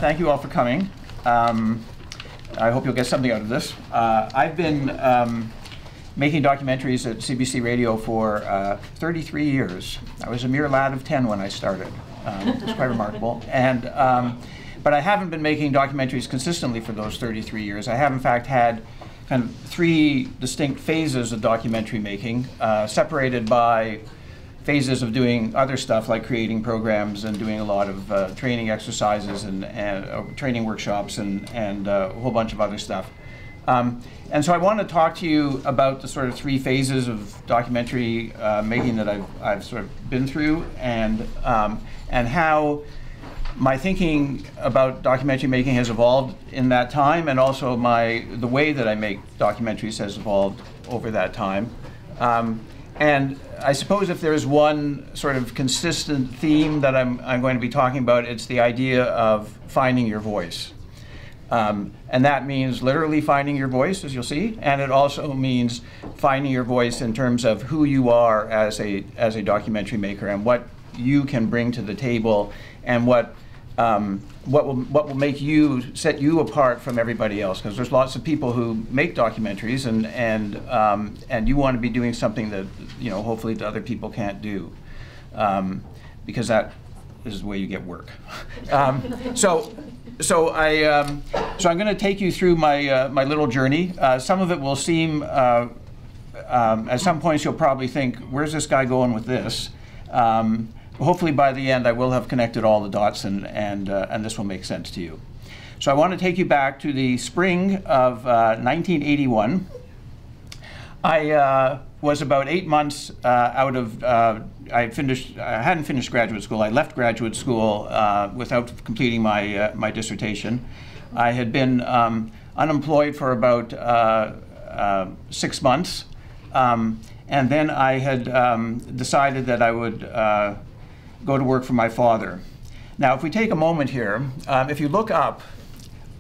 thank you all for coming. I hope you'll get something out of this. I've been making documentaries at CBC Radio for 33 years. I was a mere lad of 10 when I started. It was quite remarkable. But I haven't been making documentaries consistently for those 33 years. I have, in fact, had kind of 3 distinct phases of documentary making, separated by phases of doing other stuff like creating programs and doing a lot of training exercises and training workshops and a whole bunch of other stuff. And so I want to talk to you about the sort of 3 phases of documentary making that I've sort of been through, and how my thinking about documentary making has evolved in that time, and also the way that I make documentaries has evolved over that time. And I suppose if there's one sort of consistent theme that I'm going to be talking about, it's the idea of finding your voice. And that means literally finding your voice, as you'll see, and it also means finding your voice in terms of who you are as a documentary maker and what you can bring to the table, and what will make you, set you apart from everybody else. Because there's lots of people who make documentaries, and you want to be doing something that, you know, hopefully the other people can't do, because that is the way you get work. So I'm going to take you through my little journey. Some of it will seem, at some points you'll probably think, where's this guy going with this? Hopefully by the end I will have connected all the dots, and this will make sense to you. So I want to take you back to the spring of 1981. I was about 8 months out of, I hadn't finished graduate school. I left graduate school without completing my dissertation. I had been unemployed for about 6 months, and then I had decided that I would go to work for my father. Now, if we take a moment here, if you look up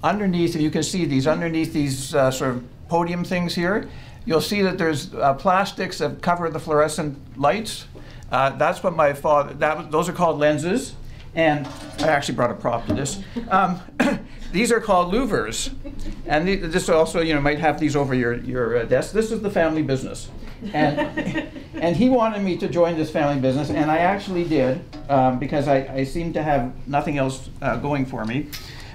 underneath, you can see these underneath these sort of podium things here, you'll see that there's plastics that cover the fluorescent lights. That's what my father, those are called lenses. And I actually brought a prop to this. These are called louvers. And this also, you know, might have these over your desk. This is the family business. And he wanted me to join this family business, and I actually did, because I seemed to have nothing else going for me.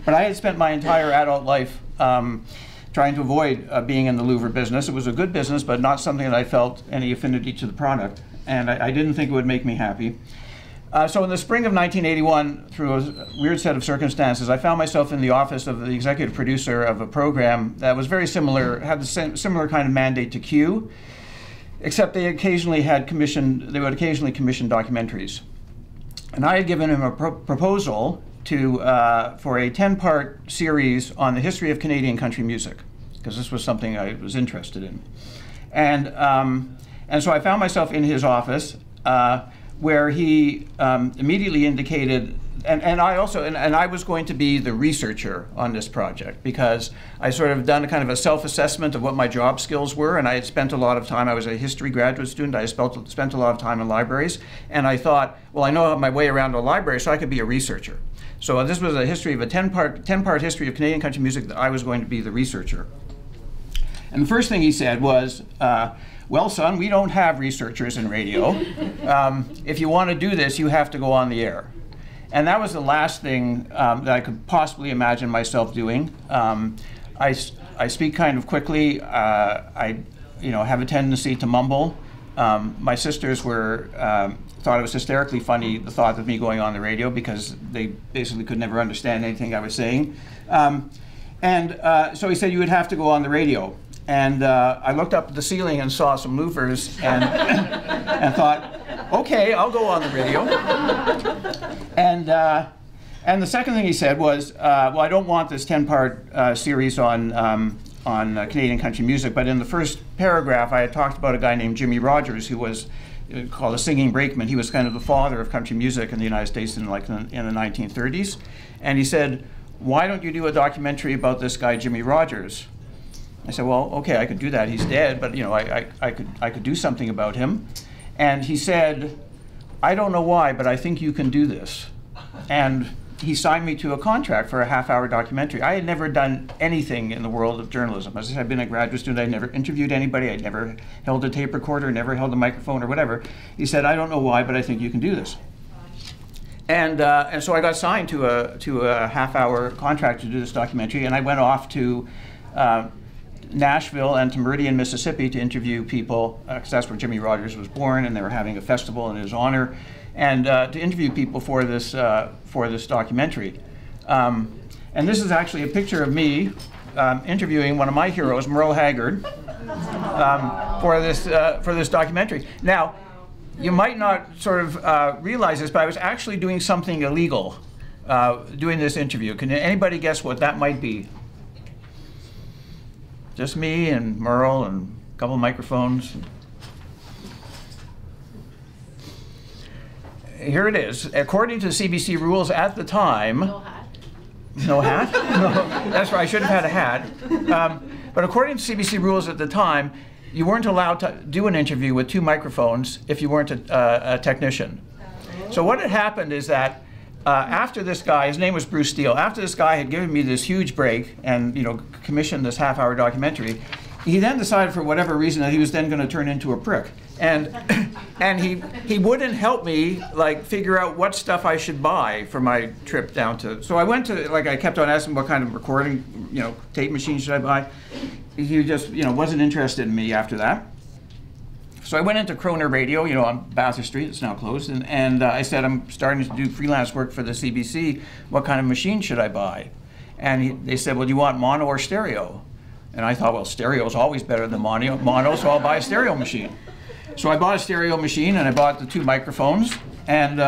But I had spent my entire adult life trying to avoid being in the louver business. It was a good business, but not something that I felt any affinity to the product. And I didn't think it would make me happy. So in the spring of 1981, through a weird set of circumstances, I found myself in the office of the executive producer of a program that was very similar, had the similar kind of mandate to Q, except they would occasionally commission documentaries. And I had given him a proposal for a 10-part series on the history of Canadian country music, because this was something I was interested in. And so I found myself in his office, where he immediately indicated, and I was going to be the researcher on this project, because I sort of done a kind of a self-assessment of what my job skills were, and I had spent a lot of time, I was a history graduate student, I spent a lot of time in libraries, and I thought, well, I know my way around a library, so I could be a researcher. So this was a history of a 10-part history of Canadian country music that I was going to be the researcher. And the first thing he said was, well, son, we don't have researchers in radio. If you want to do this, you have to go on the air. And that was the last thing that I could possibly imagine myself doing. I speak kind of quickly. I have a tendency to mumble. My sisters thought it was hysterically funny, the thought of me going on the radio, because they basically could never understand anything I was saying. So he said you would have to go on the radio. And I looked up at the ceiling and saw some louvers and thought, okay, I'll go on the radio. And the second thing he said was, well, I don't want this 10-part series on Canadian country music, but in the first paragraph I had talked about a guy named Jimmy Rogers, who was called a singing brakeman. He was kind of the father of country music in the United States in the 1930s. And he said, why don't you do a documentary about this guy Jimmy Rogers? I said, well, okay, I could do that. He's dead, but you know, I could do something about him. And he said, I don't know why, but I think you can do this. And he signed me to a contract for a half-hour documentary. I had never done anything in the world of journalism. As I said, I'd been a graduate student. I'd never interviewed anybody. I'd never held a tape recorder, never held a microphone or whatever. He said, I don't know why, but I think you can do this. And so I got signed to a half-hour contract to do this documentary, and I went off to Nashville and to Meridian, Mississippi to interview people, because that's where Jimmy Rogers was born, and they were having a festival in his honor, and to interview people for this documentary. And this is actually a picture of me interviewing one of my heroes, Merle Haggard, for this documentary. Now, you might not sort of realize this, but I was actually doing something illegal doing this interview. Can anybody guess what that might be? Just me and Merle and a couple of microphones. Here it is. According to CBC rules at the time. No hat. No hat? No, that's right. I should have had a hat. But according to CBC rules at the time, you weren't allowed to do an interview with 2 microphones if you weren't a technician. So what had happened is that after this guy, his name was Bruce Steele, after this guy had given me this huge break and commissioned this half-hour documentary, he then decided for whatever reason that he was then going to turn into a prick. And he wouldn't help me figure out what stuff I should buy for my trip down to. So I went to I kept on asking what kind of recording tape machine should I buy. He just wasn't interested in me after that. So I went into Kroner Radio, on Bathurst Street. It's now closed, and I said, I'm starting to do freelance work for the CBC. What kind of machine should I buy? And they said, well, do you want mono or stereo? And I thought, well, stereo is always better than mono, so I'll buy a stereo machine. So I bought a stereo machine, and I bought the 2 microphones, and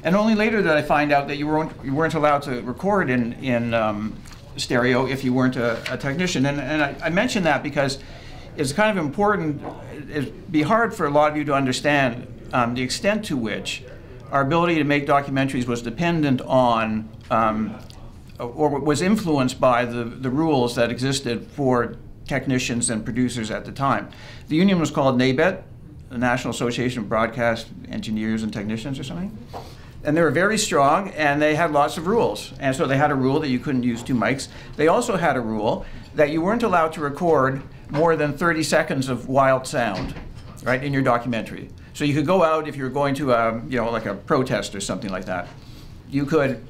only later did I find out that you weren't allowed to record in stereo if you weren't a technician. And I mention that because it's kind of important. It'd be hard for a lot of you to understand the extent to which our ability to make documentaries was dependent on or was influenced by the rules that existed for technicians and producers at the time. The union was called NABET, the National Association of Broadcast Engineers and Technicians or something. And they were very strong, and they had lots of rules. And so they had a rule that you couldn't use 2 mics. They also had a rule that you weren't allowed to record more than 30 seconds of wild sound, right, in your documentary. So you could go out if you were going to like a protest or something like that. You could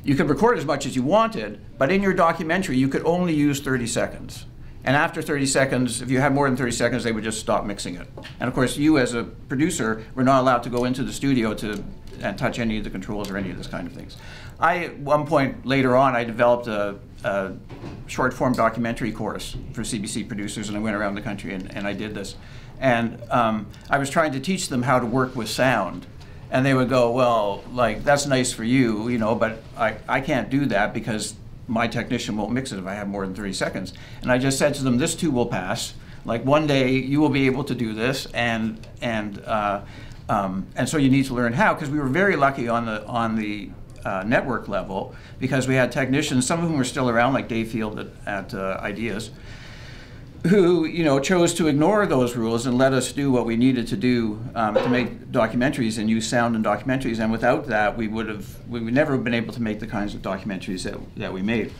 record as much as you wanted, but in your documentary you could only use 30 seconds. And after 30 seconds, if you had more than 30 seconds, they would just stop mixing it. And of course, you as a producer were not allowed to go into the studio and touch any of the controls or any of this kind of things. At one point later on, I developed a short-form documentary course for CBC producers, and I went around the country and I did this. And I was trying to teach them how to work with sound. And they would go, well, that's nice for you, but I can't do that because my technician won't mix it if I have more than 30 seconds. And I just said to them, this too will pass. One day you will be able to do this, and so you need to learn how, because we were very lucky on the network level, because we had technicians, some of whom were still around, like Dave Field at Ideas, who chose to ignore those rules and let us do what we needed to do to make documentaries and use sound in documentaries. And without that, we would never have been able to make the kinds of documentaries that we made.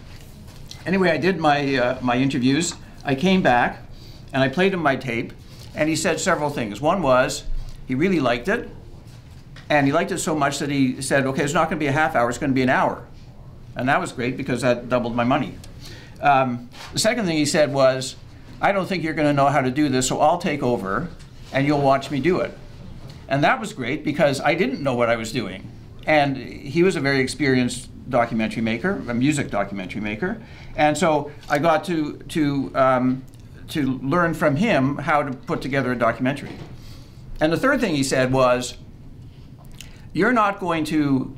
Anyway, I did my interviews. I came back and I played him my tape, and he said several things. One was he really liked it, and he liked it so much that he said, okay, it's not going to be a half hour, it's going to be an hour. And that was great because that doubled my money. The second thing he said was, I don't think you're going to know how to do this, so I'll take over and you'll watch me do it. And that was great because I didn't know what I was doing. And he was a very experienced documentary maker, a music documentary maker. And so I got to learn from him how to put together a documentary. And the third thing he said was, you're not going to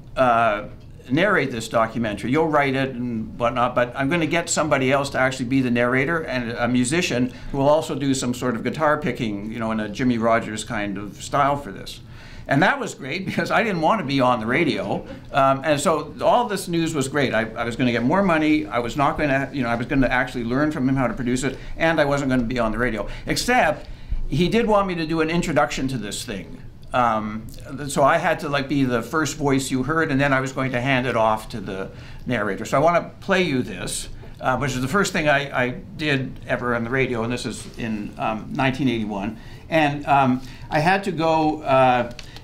narrate this documentary. You'll write it and whatnot, but I'm going to get somebody else to actually be the narrator, and a musician who will also do some sort of guitar picking, in a Jimmy Rogers kind of style for this. And that was great because I didn't want to be on the radio. And so all this news was great. I was going to get more money. I was not going to, I was going to actually learn from him how to produce it, and I wasn't going to be on the radio. Except he did want me to do an introduction to this thing. so I had to like be the first voice you heard, and then I was going to hand it off to the narrator. So I want to play you this, which is the first thing I did ever on the radio, and this is in 1981. And I had to go,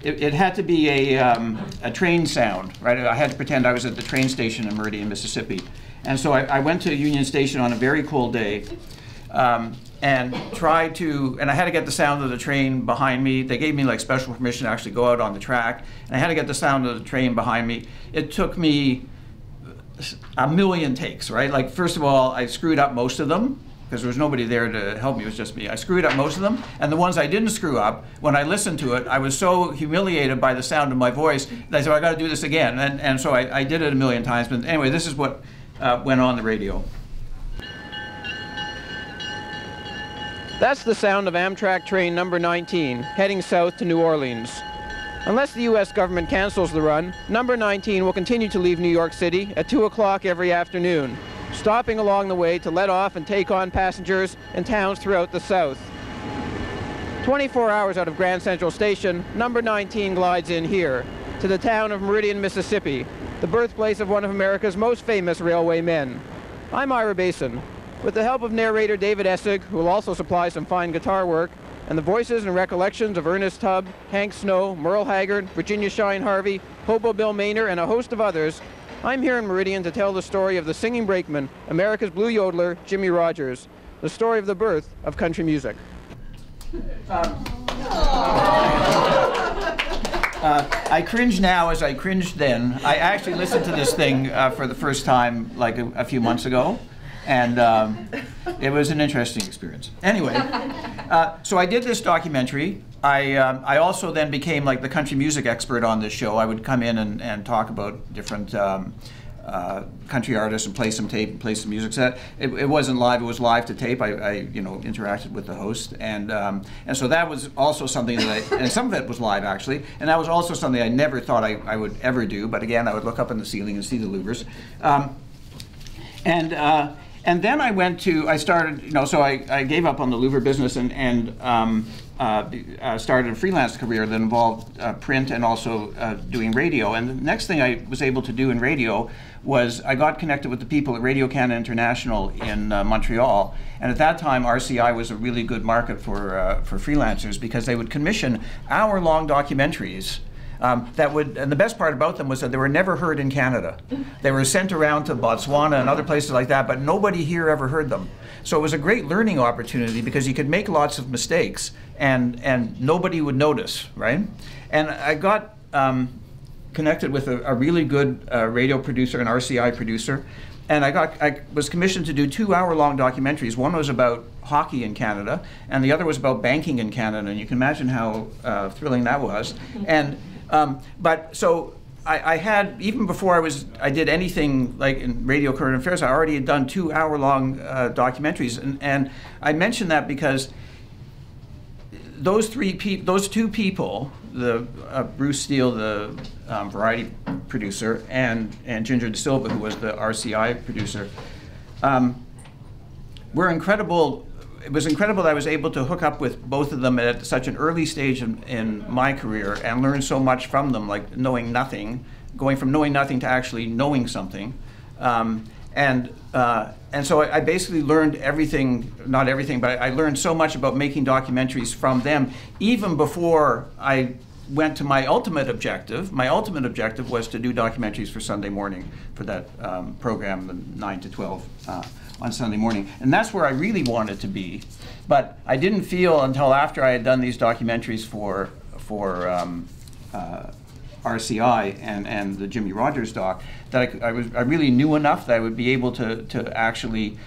it had to be a train sound, right? I had to pretend I was at the train station in Meridian, Mississippi. And so I went to Union Station on a very cold day, and tried to, and I had to get the sound of the train behind me. They gave me like special permission to actually go out on the track, and I had to get the sound of the train behind me. It took me a million takes, right? Like, first of all, I screwed up most of them because there was nobody there to help me, it was just me. I screwed up most of them, and the ones I didn't screw up, when I listened to it, I was so humiliated by the sound of my voice that I said, I gotta do this again. And so I did it a million times, but anyway, this is what went on the radio. That's the sound of Amtrak train number 19, heading south to New Orleans. Unless the U.S. government cancels the run, number 19 will continue to leave New York City at 2 o'clock every afternoon, stopping along the way to let off and take on passengers in towns throughout the South. 24 hours out of Grand Central Station, number 19 glides in here, to the town of Meridian, Mississippi, the birthplace of one of America's most famous railway men. I'm Ira Basen. With the help of narrator David Essig, who will also supply some fine guitar work, and the voices and recollections of Ernest Tubb, Hank Snow, Merle Haggard, Virginia Shine Harvey, Hobo Bill Maynor, and a host of others, I'm here in Meridian to tell the story of the singing brakeman, America's blue yodeler, Jimmie Rodgers, the story of the birth of country music. I cringe now as I cringed then. I actually listened to this thing for the first time like a few months ago. And it was an interesting experience. Anyway, so I did this documentary. I also then became like the country music expert on this show. I would come in and talk about different country artists and play some tape and play some music. So it wasn't live, it was live to tape. I interacted with the host. And so that was also something that and some of it was live actually, and that was also something I never thought I would ever do. But again, I would look up in the ceiling and see the louvers. And then I started, so I gave up on the louver business and started a freelance career that involved print and also doing radio. And the next thing I was able to do in radio was I got connected with the people at Radio Canada International in Montreal. And at that time, RCI was a really good market for freelancers because they would commission hour-long documentaries. And the best part about them was that they were never heard in Canada. They were sent around to Botswana and other places like that, but nobody here ever heard them. So it was a great learning opportunity because you could make lots of mistakes and nobody would notice, right? And I got connected with a really good radio producer, an RCI producer, and I was commissioned to do 2-hour-long documentaries. One was about hockey in Canada, and the other was about banking in Canada, and you can imagine how thrilling that was. And but so I had, even before I did anything like in radio current affairs, I already had done 2-hour-long documentaries, and I mention that because those two people, the Bruce Steele, the variety producer, and Ginger De Silva, who was the RCI producer, were incredible. It was incredible that I was able to hook up with both of them at such an early stage in my career and learn so much from them, like knowing nothing, going from knowing nothing to actually knowing something. And so I basically learned everything, not everything, but I learned so much about making documentaries from them, even before I went to my ultimate objective. My ultimate objective was to do documentaries for Sunday morning, for that program, the 9 to 12 on Sunday morning. And that's where I really wanted to be. But I didn't feel until after I had done these documentaries for RCI and the Jimmie Rodgers doc, that I really knew enough that I would be able to actually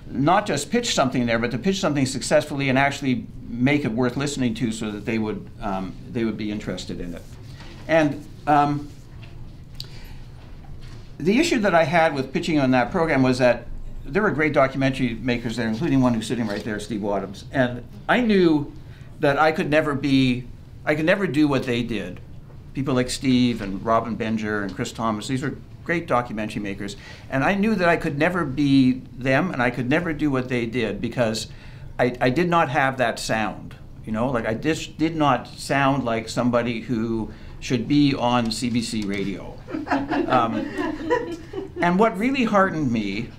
not just pitch something there, but to pitch something successfully and actually make it worth listening to, so that they would be interested in it. And the issue that I had with pitching on that program was that there were great documentary makers there, including one who's sitting right there, Steve Wadhams. And I knew that I could never do what they did. People like Steve and Robin Benger and Chris Thomas, these were great documentary makers. And I knew that I could never be them, and I could never do what they did, because I did not have that sound. You know, like I just did not sound like somebody who should be on CBC radio. And what really heartened me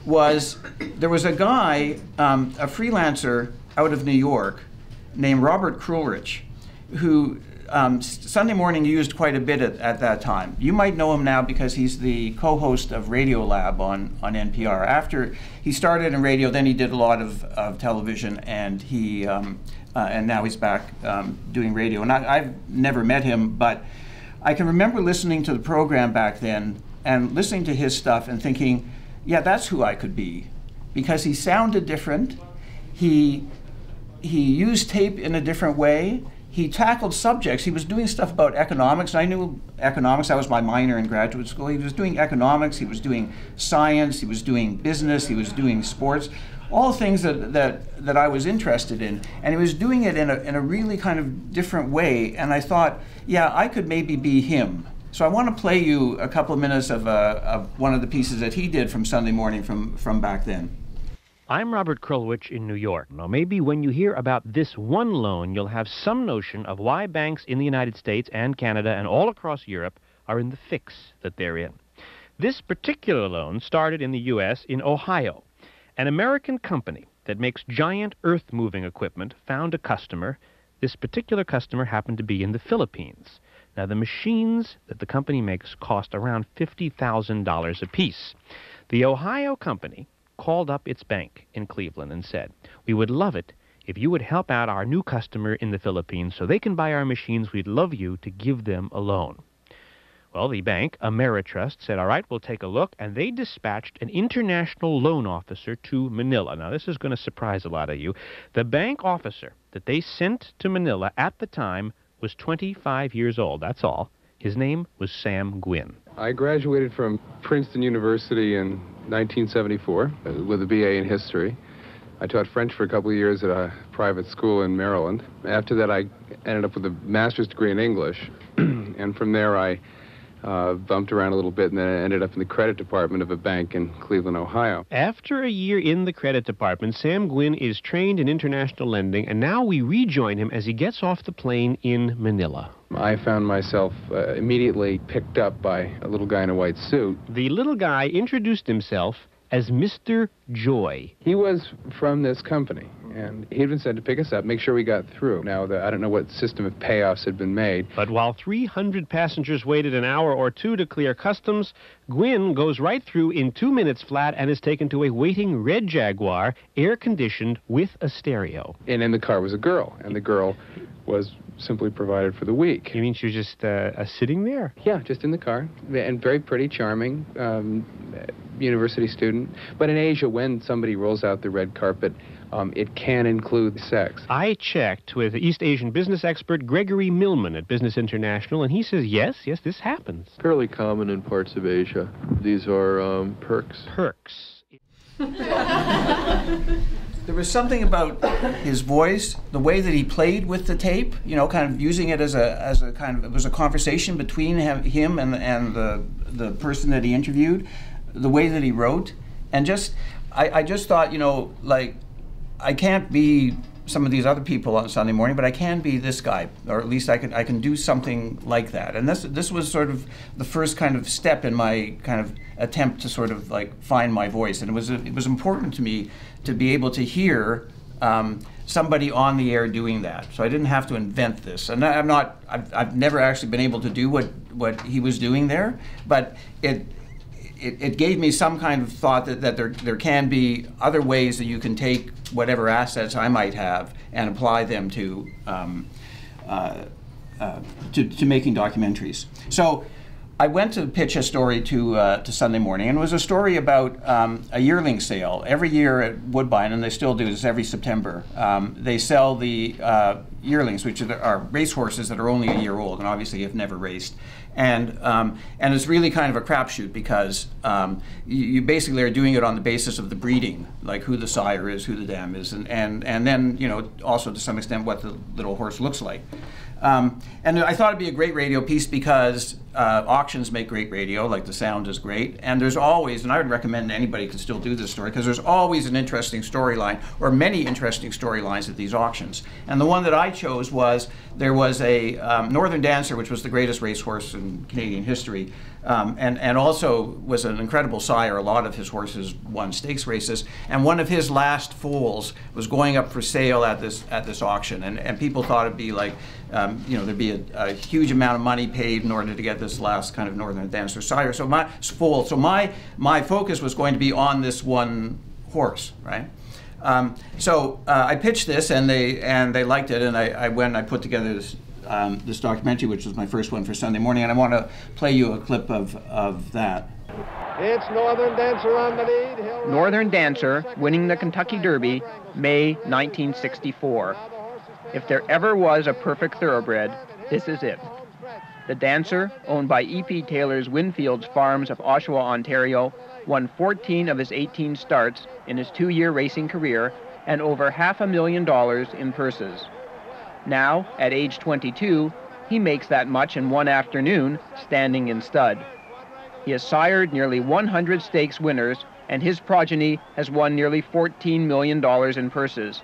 was there was a guy, a freelancer out of New York named Robert Krulrich, who Sunday Morning used quite a bit at that time. You might know him now because he's the co-host of Radio Lab on NPR. After he started in radio, then he did a lot of television, and he and now he's back doing radio. And I've never met him, but I can remember listening to the program back then and listening to his stuff and thinking, yeah, that's who I could be, because he sounded different. He used tape in a different way. He tackled subjects. He was doing stuff about economics. I knew economics. That was my minor in graduate school. He was doing economics. He was doing science. He was doing business. He was doing sports. All things that I was interested in. And he was doing it in a really kind of different way. And I thought, yeah, I could maybe be him. So I want to play you a couple of minutes of one of the pieces that he did from Sunday Morning from back then. I'm Robert Krulwich in New York. Now, maybe when you hear about this one loan, you'll have some notion of why banks in the United States and Canada and all across Europe are in the fix that they're in. This particular loan started in the U.S. in Ohio. An American company that makes giant earth-moving equipment found a customer. This particular customer happened to be in the Philippines. Now, the machines that the company makes cost around $50,000 apiece. The Ohio company called up its bank in Cleveland and said, "We would love it if you would help out our new customer in the Philippines so they can buy our machines. We'd love you to give them a loan." Well, the bank, Ameritrust, said, "All right, we'll take a look," and they dispatched an international loan officer to Manila. Now, this is going to surprise a lot of you. The bank officer that they sent to Manila at the time was 25 years old, that's all. His name was Sam Gwynn. I graduated from Princeton University in 1974 with a BA in history. I taught French for a couple of years at a private school in Maryland. After that, I ended up with a master's degree in English. And from there, I bumped around a little bit, and then I ended up in the credit department of a bank in Cleveland, Ohio. After a year in the credit department, Sam Gwynn is trained in international lending, and now we rejoin him as he gets off the plane in Manila. I found myself immediately picked up by a little guy in a white suit. The little guy introduced himself as Mr. Joy. He was from this company, and he'd been sent to pick us up, make sure we got through. Now, I don't know what system of payoffs had been made. But while 300 passengers waited an hour or two to clear customs, Gwynn goes right through in 2 minutes flat and is taken to a waiting red Jaguar, air-conditioned with a stereo. And in the car was a girl, and the girl was simply provided for the week. You mean she was just sitting there? Yeah, just in the car, and very pretty, charming, university student. But in Asia, when somebody rolls out the red carpet, it can include sex. I checked with East Asian business expert Gregory Millman at Business International, and he says, yes, this happens. Fairly common in parts of Asia. These are perks. Perks. There was something about his voice, the way that he played with the tape, you know, kind of using it as a kind of, it was a conversation between him and the person that he interviewed, the way that he wrote, and just, I just thought, you know, like, I can't be some of these other people on Sunday Morning, but I can be this guy, or at least I can do something like that. And this was sort of the first kind of step in my kind of attempt to sort of like find my voice. And it was important to me to be able to hear somebody on the air doing that. So I didn't have to invent this. And I've never actually been able to do what he was doing there, but it gave me some kind of thought that there can be other ways that you can take whatever assets I might have and apply them to making documentaries. So I went to pitch a story to Sunday Morning, and it was a story about a yearling sale. Every year at Woodbine, and they still do this every September, they sell the yearlings, which are racehorses that are only a year old and obviously have never raced. And it's really kind of a crapshoot because you basically are doing it on the basis of the breeding, like who the sire is, who the dam is, and then, you know, also to some extent what the little horse looks like. And I thought it'd be a great radio piece because auctions make great radio, like the sound is great, and there's always, and I would recommend anybody can still do this story, because there's always an interesting storyline, or many interesting storylines at these auctions. And the one that I chose was, there was a Northern Dancer, which was the greatest racehorse in Canadian history, and also was an incredible sire. A lot of his horses won stakes races, and one of his last foals was going up for sale at this auction, and people thought it'd be like, there'd be a huge amount of money paid in order to get this last kind of Northern Dancer sire. So my focus was going to be on this one horse, right? I pitched this, and they liked it, and I put together this documentary, which was my first one for Sunday morning, and I want to play you a clip of that. It's Northern Dancer on the lead. Northern Dancer winning the Kentucky Derby, May 1964. If there ever was a perfect thoroughbred, this is it. The Dancer, owned by E.P. Taylor's Winfields Farms of Oshawa, Ontario, won 14 of his 18 starts in his 2-year racing career and over $500,000 in purses. Now, at age 22, he makes that much in one afternoon standing in stud. He has sired nearly 100 stakes winners, and his progeny has won nearly $14 million in purses.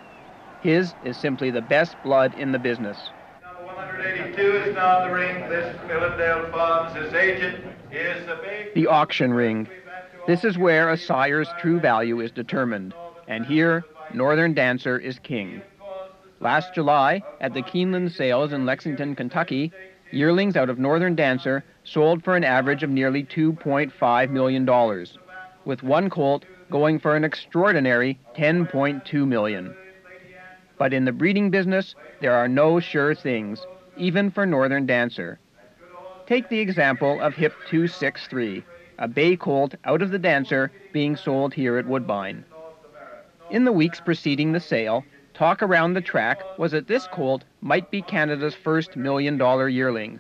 His is simply the best blood in the business. Number 182 is now in the ring. This is Philipdale Farms. His agent is the big... The auction ring. This is where a sire's true value is determined, and here, Northern Dancer is king. Last July, at the Keeneland sales in Lexington, Kentucky, yearlings out of Northern Dancer sold for an average of nearly $2.5 million, with one colt going for an extraordinary $10.2 million. But in the breeding business, there are no sure things, even for Northern Dancer. Take the example of Hip 263, a bay colt out of the Dancer being sold here at Woodbine. In the weeks preceding the sale, talk around the track was that this colt might be Canada's first $1 million yearling.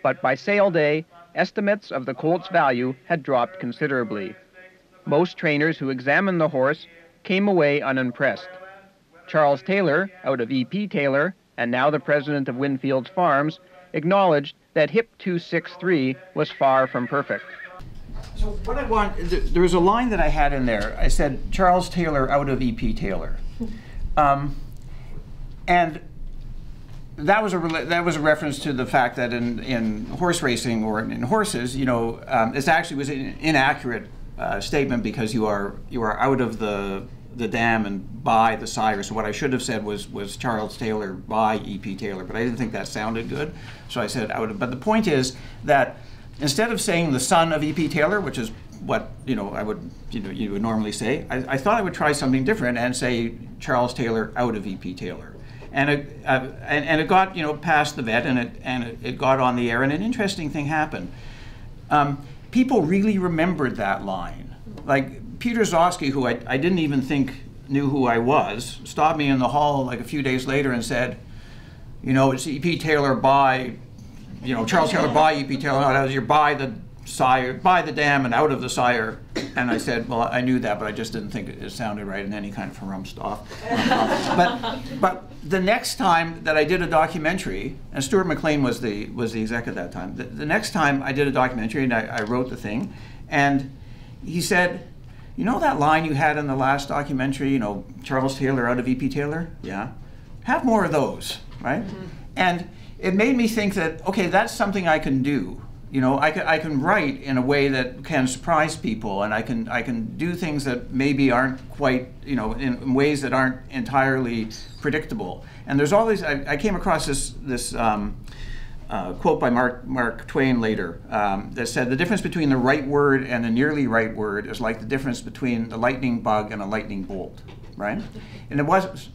But by sale day, estimates of the colt's value had dropped considerably. Most trainers who examined the horse came away unimpressed. Charles Taylor, out of E.P. Taylor, and now the president of Winfields Farms, acknowledged that Hip 263 was far from perfect. So what I want, there was a line that I had in there. I said, Charles Taylor out of E.P. Taylor. And that was a reference to the fact that in horse racing, or in horses, this actually was an inaccurate statement, because you are out of the dam and by the sire. So what I should have said was Charles Taylor by E.P. Taylor, but I didn't think that sounded good, so I said out of. But the point is that instead of saying the son of E.P. Taylor, which is what I would you would normally say, I thought I would try something different and say Charles Taylor out of E.P. Taylor, and it got past the vet, and it got on the air, and an interesting thing happened. People really remembered that line. Like Peter Zosky, who I didn't even think knew who I was, stopped me in the hall like a few days later and said, it's E.P. Taylor by, Charles Taylor by E.P. Taylor. No, you're by the sire, by the dam and out of the sire. And I said, well, I knew that, but I just didn't think it sounded right in any kind of harumph-stuff. But the next time that I did a documentary, and Stuart McLean was the exec at that time, the next time I did a documentary, and I wrote the thing, and he said, that line you had in the last documentary, Charles Taylor out of E.P. Taylor? Yeah. Have more of those, right? Mm-hmm. And it made me think that, okay, that's something I can do. I can write in a way that can surprise people, and I can do things that maybe aren't quite, in ways that aren't entirely predictable. And there's always, I came across this quote by Mark Twain later that said, the difference between the right word and a nearly right word is like the difference between a lightning bug and a lightning bolt, right? And it was,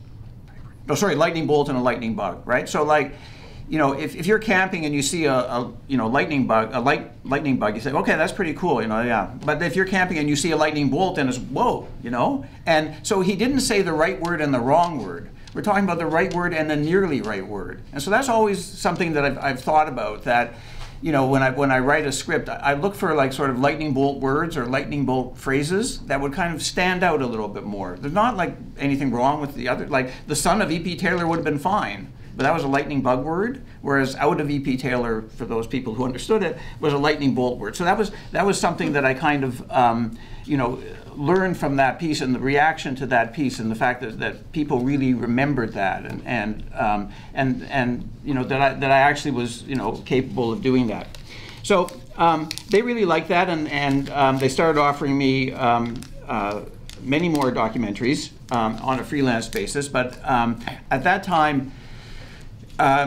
lightning bolt and a lightning bug, right? So like, if you're camping and you see a lightning bug, you say, okay, that's pretty cool, yeah. But if you're camping and you see a lightning bolt, and it's whoa, And so he didn't say the right word and the wrong word. We're talking about the right word and the nearly right word. And so that's always something that I've thought about, that, when I write a script, I look for like sort of lightning bolt words or lightning bolt phrases that would kind of stand out a little bit more. There's not like anything wrong with the other, like the son of E.P. Taylor would have been fine. but that was a lightning bug word, whereas out of E.P. Taylor, for those people who understood it, was a lightning bolt word. So that was something that I kind of, you know, learned from that piece, and the reaction to that piece, and the fact that people really remembered that, and you know, that I actually was, you know, capable of doing that. So they really liked that, and they started offering me many more documentaries on a freelance basis. But at that time,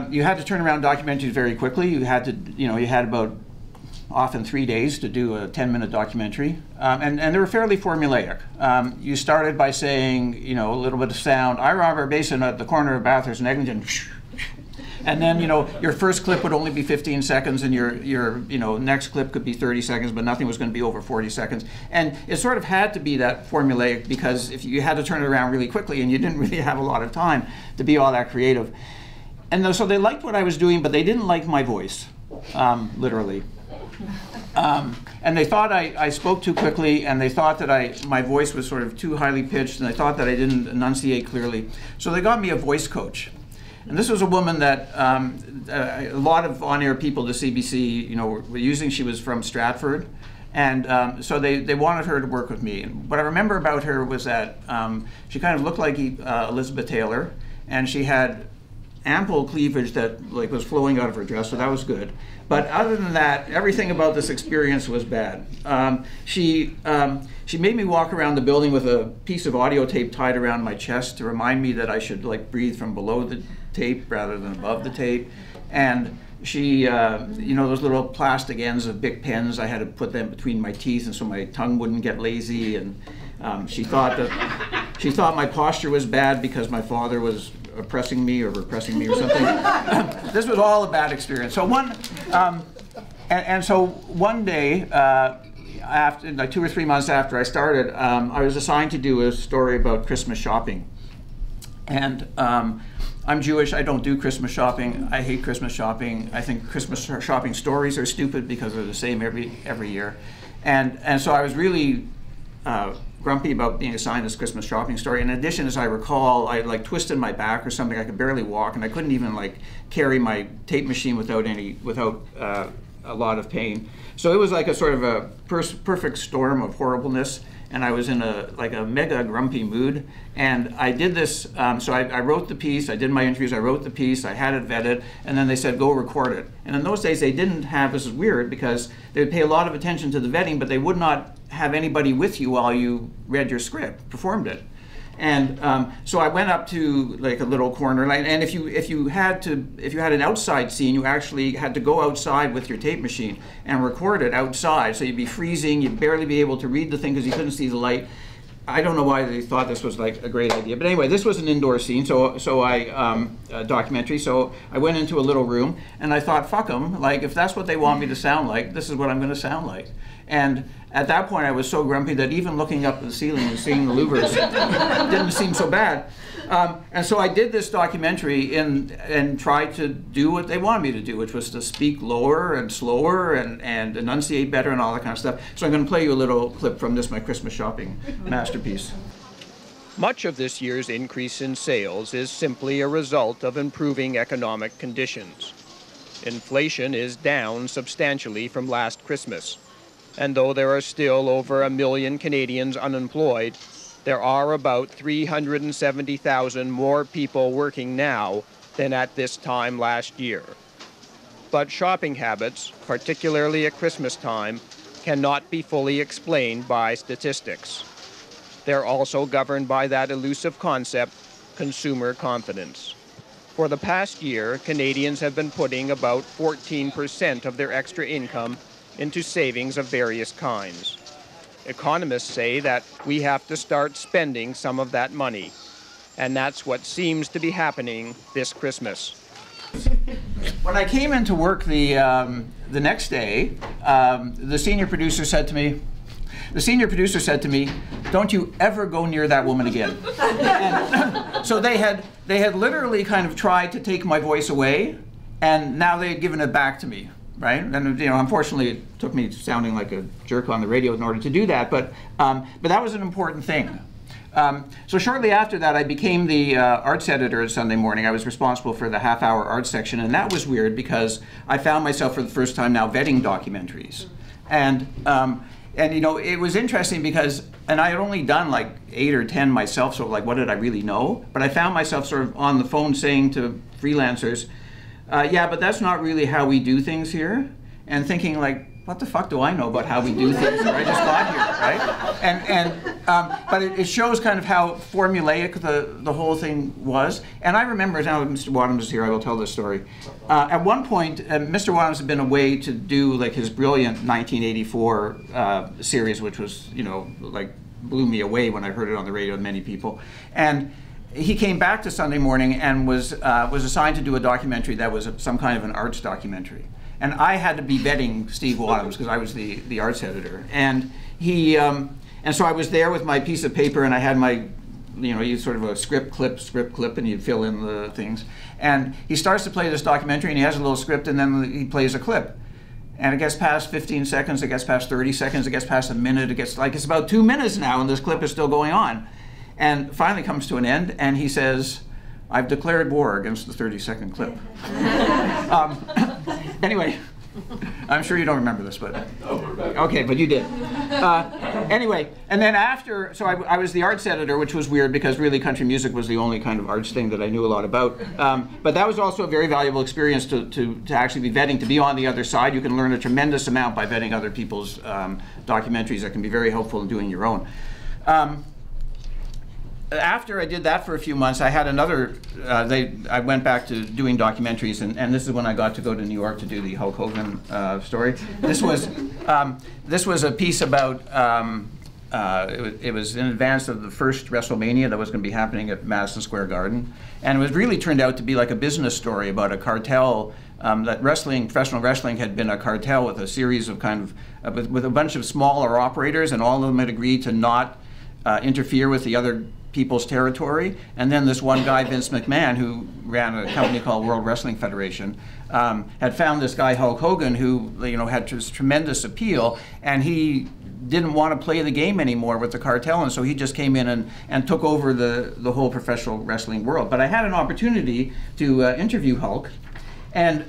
you had to turn around documentaries very quickly. You had to, you know, you had about often 3 days to do a 10-minute documentary, and they were fairly formulaic. You started by saying, you know, a little bit of sound, Ira Basen at the corner of Bathurst and Eglinton. And then, you know, your first clip would only be 15 seconds, and your you know, next clip could be 30 seconds, but nothing was going to be over 40 seconds. And it sort of had to be that formulaic, because if you had to turn it around really quickly, and you didn't really have a lot of time to be all that creative. And so they liked what I was doing, but they didn't like my voice, literally. And they thought I spoke too quickly, and they thought that my voice was sort of too highly pitched, and they thought that I didn't enunciate clearly. So they got me a voice coach. And this was a woman that a lot of on-air people to CBC, you know, were using. She was from Stratford, and so they wanted her to work with me. And what I remember about her was that she kind of looked like Elizabeth Taylor, and she had ample cleavage that like was flowing out of her dress, so that was good. But other than that, everything about this experience was bad. She made me walk around the building with a piece of audio tape tied around my chest to remind me that I should like breathe from below the tape rather than above the tape. And she, you know, those little plastic ends of Bic pens, I had to put them between my teeth, and so my tongue wouldn't get lazy. And she thought my posture was bad because my father was oppressing me or repressing me or something. This was all a bad experience. So so one day, after like 2 or 3 months after I started, I was assigned to do a story about Christmas shopping. And I'm Jewish. I don't do Christmas shopping. I hate Christmas shopping. I think Christmas shopping stories are stupid because they're the same every year. And so I was really grumpy about being assigned this Christmas shopping story. In addition, as I recall, I like twisted my back or something. I could barely walk, and I couldn't even like carry my tape machine without a lot of pain. So it was like a sort of a perfect storm of horribleness, and I was in a mega grumpy mood. And I did this, so I wrote the piece, I did my interviews, I wrote the piece, I had it vetted, and then they said, go record it. And in those days, they didn't have, this is weird, because they would pay a lot of attention to the vetting, but they would not have anybody with you while you read your script, performed it. And so I went up to like a little corner, and if you had an outside scene, you actually had to go outside with your tape machine and record it outside. So you'd be freezing, you'd barely be able to read the thing because you couldn't see the light. I don't know why they thought this was like a great idea, but anyway, this was an indoor scene, so I documentary. So I went into a little room, and I thought, fuck them. Like, if that's what they want me to sound like, this is what I'm going to sound like. And at that point, I was so grumpy that even looking up at the ceiling and seeing the louvers didn't seem so bad. And so I did this documentary and tried to do what they wanted me to do, which was to speak lower and slower and enunciate better and all that kind of stuff. So I'm going to play you a little clip from this, my Christmas shopping masterpiece. Much of this year's increase in sales is simply a result of improving economic conditions. Inflation is down substantially from last Christmas. And though there are still over 1 million Canadians unemployed, there are about 370,000 more people working now than at this time last year. But shopping habits, particularly at Christmas time, cannot be fully explained by statistics. They're also governed by that elusive concept, consumer confidence. For the past year, Canadians have been putting about 14% of their extra income into savings of various kinds. Economists say that we have to start spending some of that money, and that's what seems to be happening this Christmas. When I came into work the next day, the senior producer said to me, "Don't you ever go near that woman again." And so they had literally kind of tried to take my voice away, and now they had given it back to me. Right, and you know, unfortunately, it took me sounding like a jerk on the radio in order to do that. But that was an important thing. So shortly after that, I became the arts editor at Sunday Morning. I was responsible for the half-hour arts section, and that was weird because I found myself for the first time now vetting documentaries. And you know, it was interesting because, and I had only done like 8 or 10 myself, so like, what did I really know? But I found myself sort of on the phone saying to freelancers, yeah, but that's not really how we do things here. And thinking like, what the fuck do I know about how we do things? I just got here, right? But it shows kind of how formulaic the whole thing was. And I remember, now that Mr. Wadhams is here, I will tell this story. At one point, Mr. Wadhams had been away to do like his brilliant 1984 series, which was, you know, like blew me away when I heard it on the radio with many people. And he came back to Sunday Morning and was assigned to do a documentary that was some kind of an arts documentary. And I had to be vetting Steve Wadhams because I was the arts editor. And he, and so I was there with my piece of paper, and I had my, you know, you sort of a script clip, and you'd fill in the things. And he starts to play this documentary, and he has a little script, and then he plays a clip. And it gets past 15 seconds, it gets past 30 seconds, it gets past a minute, it gets like, it's about 2 minutes now, and this clip is still going on. And finally comes to an end, and he says, "I've declared war against the 30-second clip." Anyway, I'm sure you don't remember this, but okay, but you did. Anyway, and then after, so I was the arts editor, which was weird because really country music was the only kind of arts thing that I knew a lot about. But that was also a very valuable experience to actually be vetting, to be on the other side. You can learn a tremendous amount by vetting other people's documentaries that can be very helpful in doing your own. After I did that for a few months, I had another, I went back to doing documentaries, and this is when I got to go to New York to do the Hulk Hogan story. This was a piece about, it was in advance of the first WrestleMania that was going to be happening at Madison Square Garden. And it was really turned out to be like a business story about a cartel, that professional wrestling had been a cartel with a series of kind of, with a bunch of smaller operators, and all of them had agreed to not interfere with the other people's territory. And then this one guy, Vince McMahon, who ran a company called World Wrestling Federation, had found this guy Hulk Hogan who, you know, had this tremendous appeal, and he didn't want to play the game anymore with the cartel, and so he just came in and took over the whole professional wrestling world. But I had an opportunity to interview Hulk, and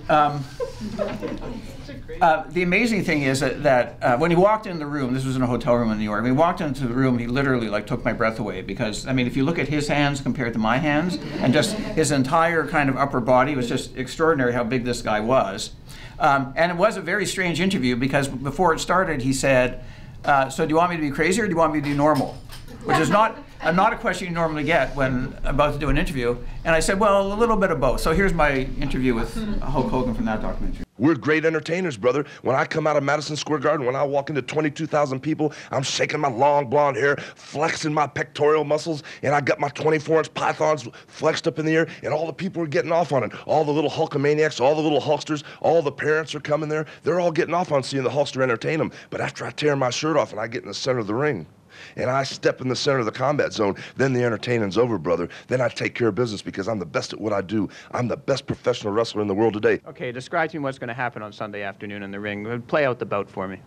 the amazing thing is that when he walked in the room, this was in a hotel room in New York, when he walked into the room, he literally like took my breath away, because I mean, if you look at his hands compared to my hands, and just his entire kind of upper body, was just extraordinary how big this guy was. And it was a very strange interview, because before it started, he said, so do you want me to be crazy, or do you want me to be normal? Which is not a question you normally get when about to do an interview. And I said, well, a little bit of both. So here's my interview with Hulk Hogan from that documentary. We're great entertainers, brother. When I come out of Madison Square Garden, when I walk into 22,000 people, I'm shaking my long blonde hair, flexing my pectoral muscles, and I got my 24-inch pythons flexed up in the air, and all the people are getting off on it. All the little Hulkamaniacs, all the little Hulksters, all the parents are coming there. They're all getting off on seeing the Hulkster entertain them. But after I tear my shirt off and I get in the center of the ring, and I step in the center of the combat zone, then the entertaining's over, brother. Then I take care of business, because I'm the best at what I do. I'm the best professional wrestler in the world today. Okay, describe to me what's going to happen on Sunday afternoon in the ring. Play out the bout for me.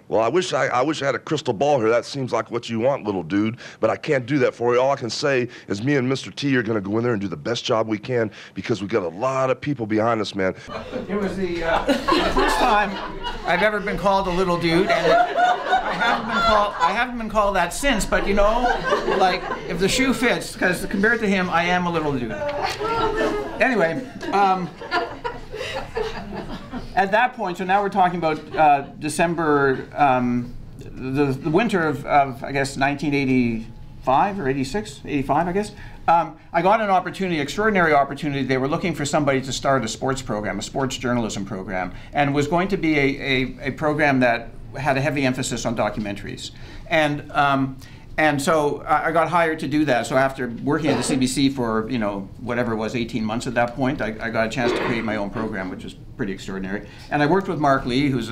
Well, I wish I had a crystal ball here. That seems like what you want, little dude, but I can't do that for you. All I can say is me and Mr. T are going to go in there and do the best job we can, because we got a lot of people behind us, man. It was the first time I've ever been called a little dude, and I haven't been called that since, but you know, like, if the shoe fits, because compared to him, I am a little dude. Anyway, at that point, so now we're talking about December, the winter of I guess 1985 or 86, 85, I guess. I got an opportunity, extraordinary opportunity. They were looking for somebody to start a sports program, a sports journalism program, and was going to be a program that had a heavy emphasis on documentaries. And so I got hired to do that. So after working at the CBC for, you know, whatever it was, 18 months at that point, I got a chance to create my own program, which was pretty extraordinary. And I worked with Mark Lee, who's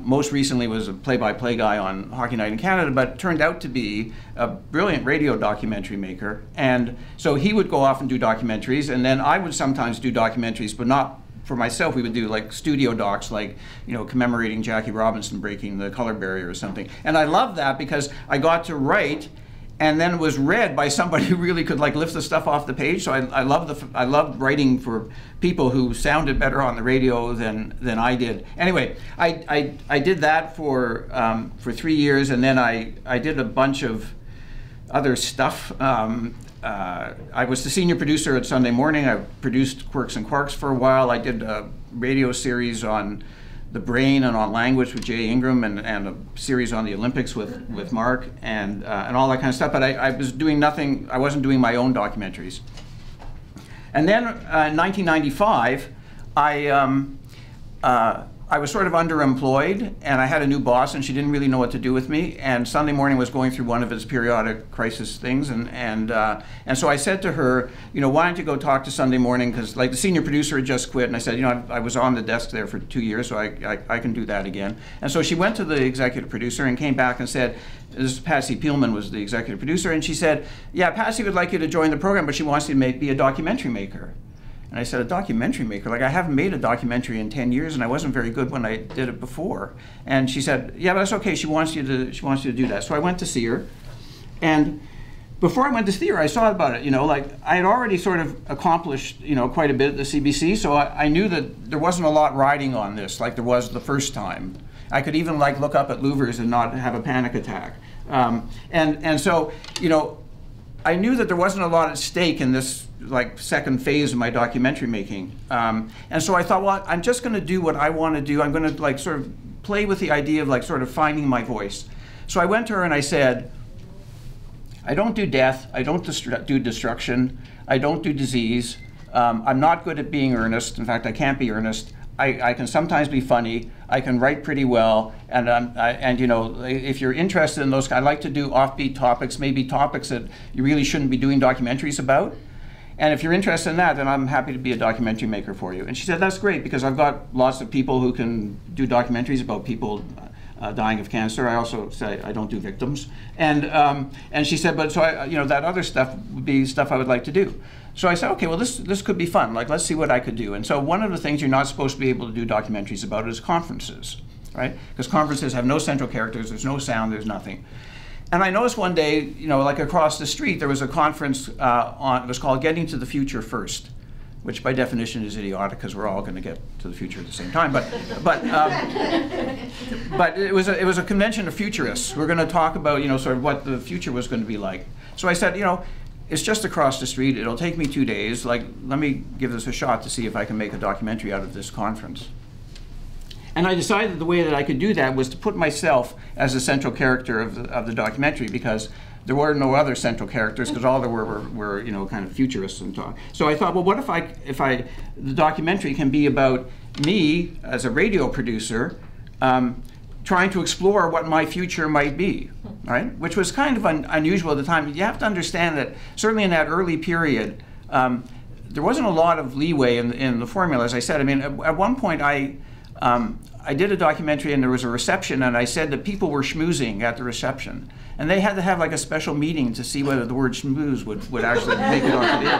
most recently was a play-by-play guy on Hockey Night in Canada, but turned out to be a brilliant radio documentary maker. And so he would go off and do documentaries, and then I would sometimes do documentaries, but not for myself. We would do like studio docs, like, you know, commemorating Jackie Robinson breaking the color barrier or something. And I loved that because I got to write and then it was read by somebody who really could like lift the stuff off the page. So I loved writing for people who sounded better on the radio than I did. Anyway, I did that for 3 years, and then I did a bunch of other stuff. I was the senior producer at Sunday Morning. I produced Quirks and Quarks for a while. I did a radio series on the brain and on language with Jay Ingram, and a series on the Olympics with Mark, and all that kind of stuff. But I was doing nothing. I wasn't doing my own documentaries. And then in 1995, I was sort of underemployed, and I had a new boss, and she didn't really know what to do with me. And Sunday Morning was going through one of its periodic crisis things, and so I said to her, you know, why don't you go talk to Sunday Morning? Because like the senior producer had just quit, and I said, you know, I was on the desk there for 2 years, so I can do that again. And so she went to the executive producer and came back and said, this is Patsy Peelman was the executive producer, and she said, yeah, Patsy would like you to join the program, but she wants you to be a documentary maker. And I said, a documentary maker? Like, I haven't made a documentary in 10 years, and I wasn't very good when I did it before. And she said, yeah, but that's okay. She wants you to do that. So I went to see her, and before I went to see her, I saw about it. You know, like I had already sort of accomplished, you know, quite a bit at the CBC. So I knew that there wasn't a lot riding on this, like there was the first time. I could even like look up at louvers and not have a panic attack. And so, you know, I knew that there wasn't a lot at stake in this like second phase of my documentary making. And so I thought, well, I'm just going to do what I want to do. I'm going to like sort of play with the idea of like sort of finding my voice. So I went to her and I said, I don't do death, I don't do destruction, I don't do disease. I'm not good at being earnest. In fact, I can't be earnest. I can sometimes be funny. I can write pretty well, and you know, if you're interested in those, I like to do offbeat topics, maybe topics that you really shouldn't be doing documentaries about. And if you're interested in that, then I'm happy to be a documentary maker for you. And she said, that's great, because I've got lots of people who can do documentaries about people dying of cancer. I also say I don't do victims. And she said, but so you know, that other stuff would be stuff I would like to do. So I said, okay, well, this could be fun. Like, let's see what I could do. And so one of the things you're not supposed to be able to do documentaries about is conferences, right? Because conferences have no central characters, there's no sound, there's nothing. And I noticed one day, you know, like across the street, there was a conference it was called Getting to the Future First, which by definition is idiotic because we're all going to get to the future at the same time. But it was a convention of futurists who were going to talk about, you know, sort of what the future was going to be like. So I said, you know, it's just across the street. It'll take me 2 days. Like, let me give this a shot to see if I can make a documentary out of this conference. And I decided the way that I could do that was to put myself as the central character of the documentary, because there were no other central characters, because all there were you know, kind of futurists and talk. So I thought, well, what if the documentary can be about me as a radio producer trying to explore what my future might be, right? Which was kind of unusual at the time. You have to understand that certainly in that early period, there wasn't a lot of leeway in the formula, as I said. I mean, at one point I did a documentary and there was a reception, and I said that people were schmoozing at the reception. And they had to have like a special meeting to see whether the word schmooze would actually make it onto the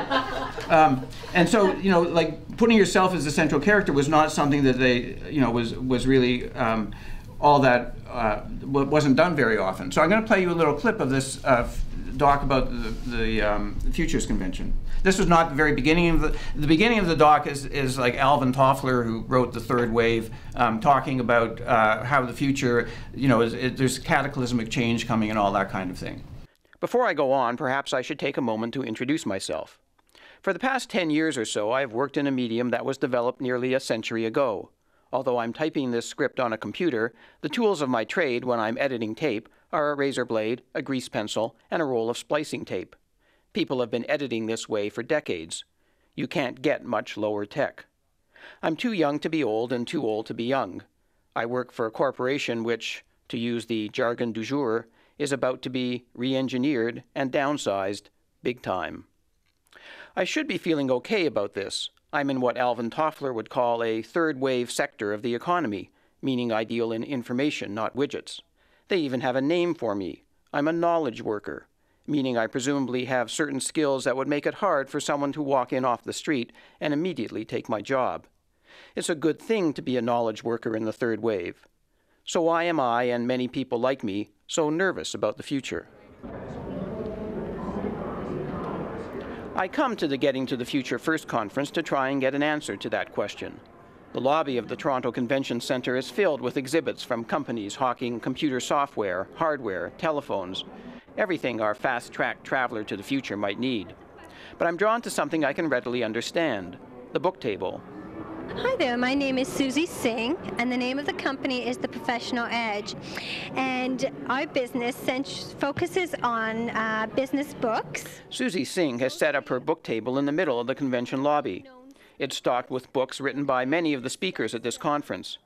air. And so, you know, like putting yourself as the central character was not something that they, you know, was really all that, wasn't done very often. So I'm going to play you a little clip of this doc about the Futures Convention. This was not the very beginning of the beginning of the doc is like Alvin Toffler, who wrote The Third Wave, talking about how the future, you know, there's cataclysmic change coming and all that kind of thing. Before I go on, perhaps I should take a moment to introduce myself. For the past 10 years or so, I've worked in a medium that was developed nearly a century ago. Although I'm typing this script on a computer, the tools of my trade when I'm editing tape are a razor blade, a grease pencil, and a roll of splicing tape. People have been editing this way for decades. You can't get much lower tech. I'm too young to be old and too old to be young. I work for a corporation which, to use the jargon du jour, is about to be re-engineered and downsized big time. I should be feeling okay about this. I'm in what Alvin Toffler would call a third-wave sector of the economy, meaning I deal in information, not widgets. They even have a name for me. I'm a knowledge worker, meaning I presumably have certain skills that would make it hard for someone to walk in off the street and immediately take my job. It's a good thing to be a knowledge worker in the third wave. So why am I, and many people like me, so nervous about the future? I come to the Getting to the Future First conference to try and get an answer to that question. The lobby of the Toronto Convention Centre is filled with exhibits from companies hawking computer software, hardware, telephones, everything our fast-track traveler to the future might need. But I'm drawn to something I can readily understand, the book table. Hi there, my name is Susie Singh, and the name of the company is The Professional Edge. And our business focuses on business books. Susie Singh has set up her book table in the middle of the convention lobby. It's stocked with books written by many of the speakers at this conference.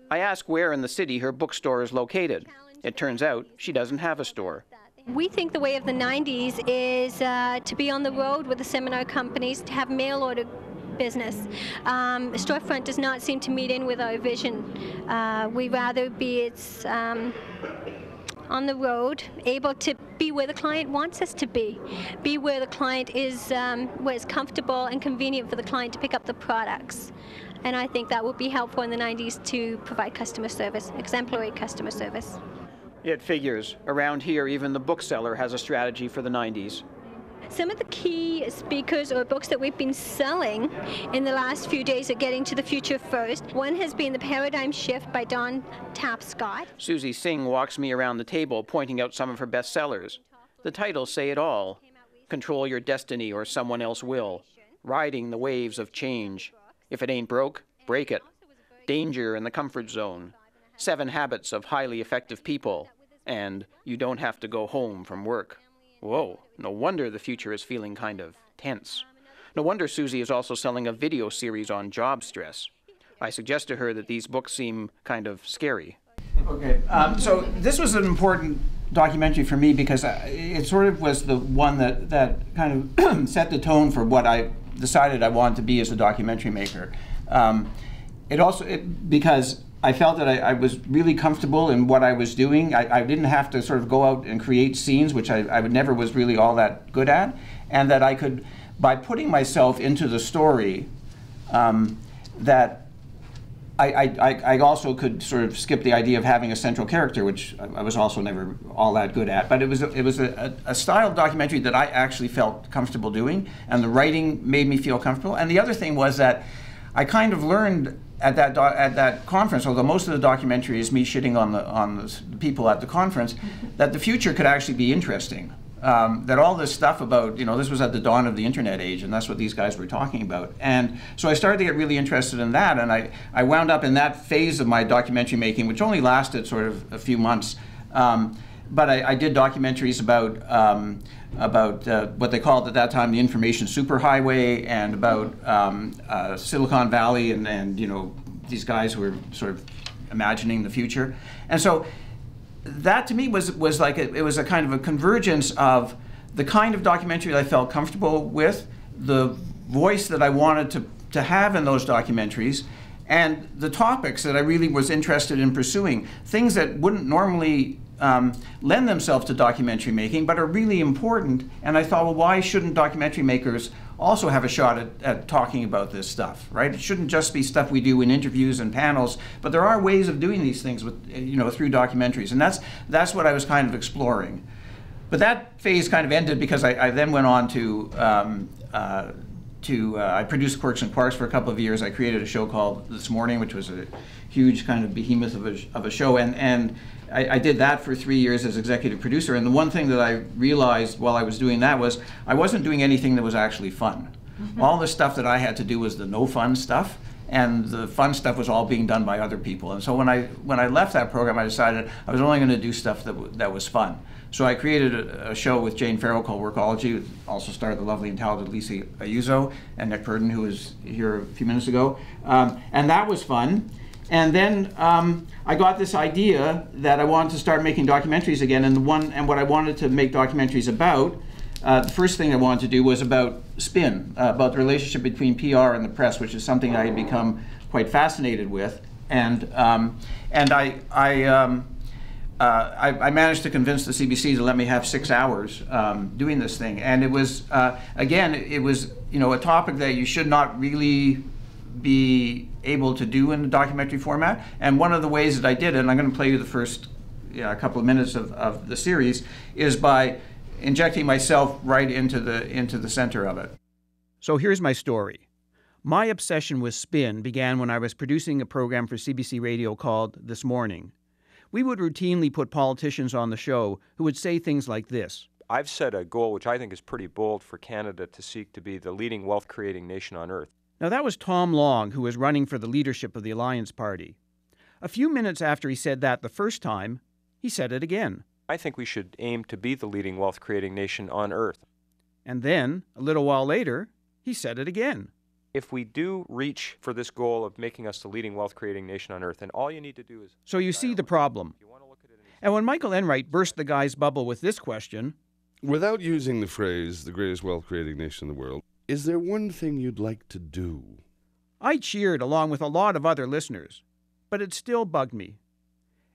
I ask where in the city her bookstore is located. It turns out she doesn't have a store. We think the way of the 90s is to be on the road with the seminar companies, to have mail order business. Storefront does not seem to meet in with our vision. We rather be on the road, able to be where the client wants us to be where the client is, where it's comfortable and convenient for the client to pick up the products. And I think that would be helpful in the 90s to provide customer service, exemplary customer service. It figures. Around here, even the bookseller has a strategy for the 90s. Some of the key speakers or books that we've been selling in the last few days are Getting to the Future First. One has been The Paradigm Shift by Don Tapscott. Susie Singh walks me around the table, pointing out some of her bestsellers. The titles say it all. Control Your Destiny or Someone Else Will. Riding the Waves of Change. If It Ain't Broke, Break It. Danger in the Comfort Zone. 7 Habits of Highly Effective People. And You Don't Have to Go Home from Work. Whoa, no wonder the future is feeling kind of tense. No wonder Susie is also selling a video series on job stress. I suggest to her that these books seem kind of scary. Okay, so this was an important documentary for me because it sort of was the one that kind of set the tone for what I decided I wanted to be as a documentary maker. Because I felt that I was really comfortable in what I was doing. I didn't have to sort of go out and create scenes, which I never was really all that good at, and that I could, by putting myself into the story, that I also could sort of skip the idea of having a central character, which I was also never all that good at. But it was a style of documentary that I actually felt comfortable doing, and the writing made me feel comfortable. And the other thing was that I kind of learned at that conference, although most of the documentary is me shitting on the people at the conference, that the future could actually be interesting. That all this stuff about, this was at the dawn of the internet age, and that's what these guys were talking about. And so I started to get really interested in that, and I wound up in that phase of my documentary making, which only lasted sort of a few months. But I did documentaries about what they called at that time the information superhighway, and about Silicon Valley and these guys who were sort of imagining the future. And so that to me was like it was a kind of a convergence of the kind of documentary that I felt comfortable with, the voice that I wanted to have in those documentaries, and the topics that I really was interested in pursuing, things that wouldn't normally lend themselves to documentary making, but are really important. And I thought, well, why shouldn't documentary makers also have a shot at talking about this stuff, right? It shouldn't just be stuff we do in interviews and panels, but there are ways of doing these things with, through documentaries, and that's what I was kind of exploring. But that phase kind of ended because I then went on I produced Quirks and Quarks for a couple of years. I created a show called This Morning, which was a huge kind of behemoth of a show, and I did that for 3 years as executive producer. And the one thing that I realized while I was doing that was I wasn't doing anything that was actually fun. All the stuff that I had to do was the no fun stuff, and the fun stuff was all being done by other people. And so when I left that program, I decided I was only going to do stuff that was fun. So I created a show with Jane Farrell called Workology. It also starred the lovely and talented Lisa Ayuso and Nick Purdon, who was here a few minutes ago. And that was fun. And then I got this idea that I wanted to start making documentaries again, and what I wanted to make documentaries about, the first thing I wanted to do was about spin, about the relationship between PR and the press, which is something I had become quite fascinated with. And I managed to convince the CBC to let me have 6 hours doing this thing. And it was, again, it was a topic that you should not really be able to do in the documentary format. And one of the ways that I did it, and I'm going to play you the first couple of minutes of the series, is by injecting myself right into the center of it. So here's my story. My obsession with spin began when I was producing a program for CBC Radio called This Morning. We would routinely put politicians on the show who would say things like this. I've set a goal which I think is pretty bold for Canada to seek to be the leading wealth-creating nation on earth. Now that was Tom Long, who was running for the leadership of the Alliance Party. A few minutes after he said that the first time, he said it again. I think we should aim to be the leading wealth-creating nation on earth. And then, a little while later, he said it again. If we do reach for this goal of making us the leading wealth-creating nation on earth, then all you need to do is... So you see the problem. And when Michael Enright burst the guy's bubble with this question... Without using the phrase, the greatest wealth-creating nation in the world, is there one thing you'd like to do? I cheered along with a lot of other listeners, but it still bugged me.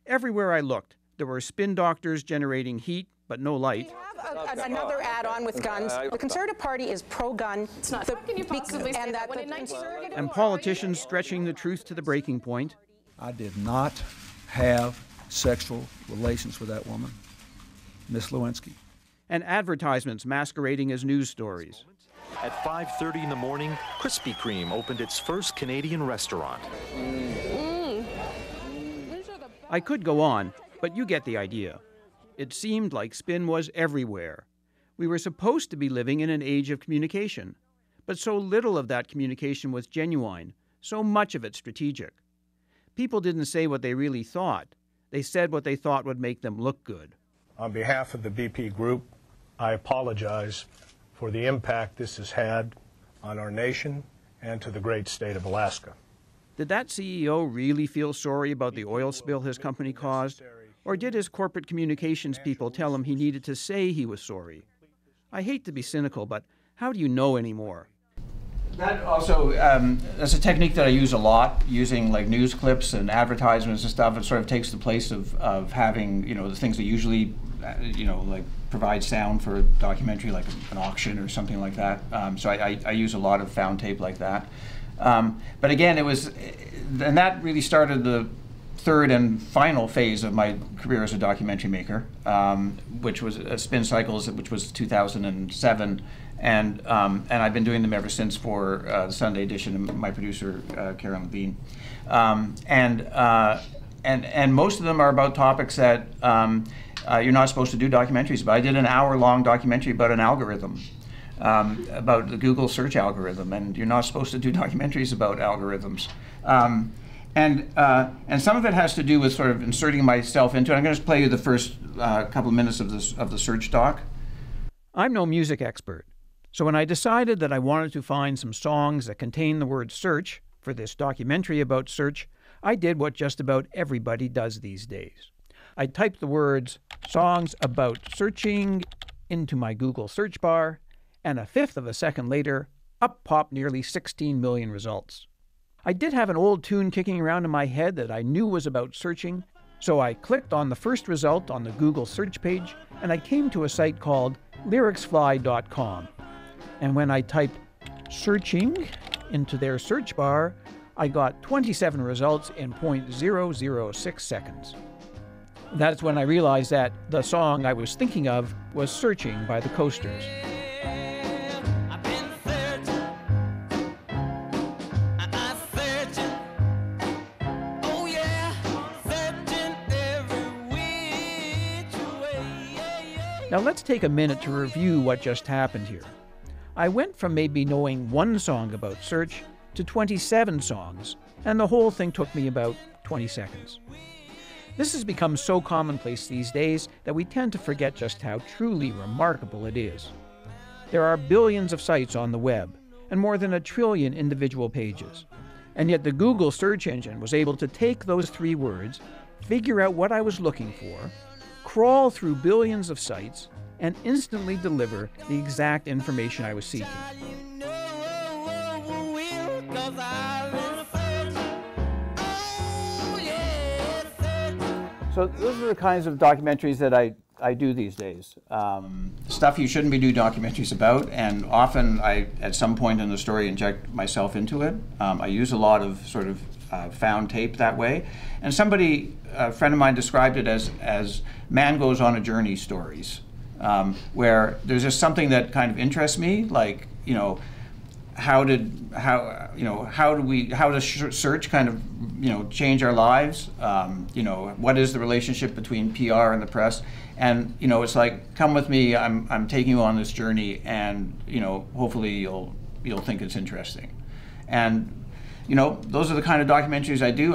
Everywhere I looked, there were spin doctors generating heat, but no light. We have another add-on with guns. The Conservative Party is pro-gun. It's not. How can you possibly say that when and politicians stretching the truth to the breaking point. I did not have sexual relations with that woman, Miss Lewinsky. And advertisements masquerading as news stories. At 5:30 in the morning, Krispy Kreme opened its first Canadian restaurant. I could go on, but you get the idea. It seemed like spin was everywhere. We were supposed to be living in an age of communication, but so little of that communication was genuine, so much of it strategic. People didn't say what they really thought. They said what they thought would make them look good. On behalf of the BP Group, I apologize for the impact this has had on our nation and to the great state of Alaska. Did that CEO really feel sorry about the oil spill his company caused? Or did his corporate communications people tell him he needed to say he was sorry? I hate to be cynical, but how do you know anymore? That also, that's a technique that I use a lot, using like news clips and advertisements and stuff. It sort of takes the place of having, the things that usually, like provide sound for a documentary, like an auction or something like that. So I use a lot of found tape like that. But again, and that really started the third and final phase of my career as a documentary maker, which was Spin Cycles, which was 2007. And I've been doing them ever since for the Sunday edition, and my producer, Karen Levine. And most of them are about topics that you're not supposed to do documentaries about. I did an hour-long documentary about an algorithm, about the Google search algorithm, and you're not supposed to do documentaries about algorithms. And some of it has to do with sort of inserting myself into it. I'm going to play you the first couple of minutes of the search doc. I'm no music expert. So when I decided that I wanted to find some songs that contain the word search for this documentary about search, I did what just about everybody does these days. I typed the words songs about searching into my Google search bar, and a fifth of a second later, up popped nearly 16 million results. I did have an old tune kicking around in my head that I knew was about searching, so I clicked on the first result on the Google search page, and I came to a site called lyricsfly.com. And when I typed searching into their search bar, I got 27 results in 0.006 seconds. That's when I realized that the song I was thinking of was Searching by the Coasters. Now let's take a minute to review what just happened here. I went from maybe knowing one song about search to 27 songs, and the whole thing took me about 20 seconds. This has become so commonplace these days that we tend to forget just how truly remarkable it is. There are billions of sites on the web, and more than 1 trillion individual pages. And yet the Google search engine was able to take those 3 words, figure out what I was looking for, crawl through billions of sites, and instantly deliver the exact information I was seeking. So those are the kinds of documentaries that I do these days. Stuff you shouldn't be doing documentaries about, and often I, at some point in the story, inject myself into it. I use a lot of sort of found tape that way. And a friend of mine described it as man goes on a journey stories, where there's just something that kind of interests me, like, how does search kind of, change our lives? What is the relationship between PR and the press? And, it's like, come with me, I'm taking you on this journey, and, hopefully you'll think it's interesting. And, those are the kind of documentaries I do.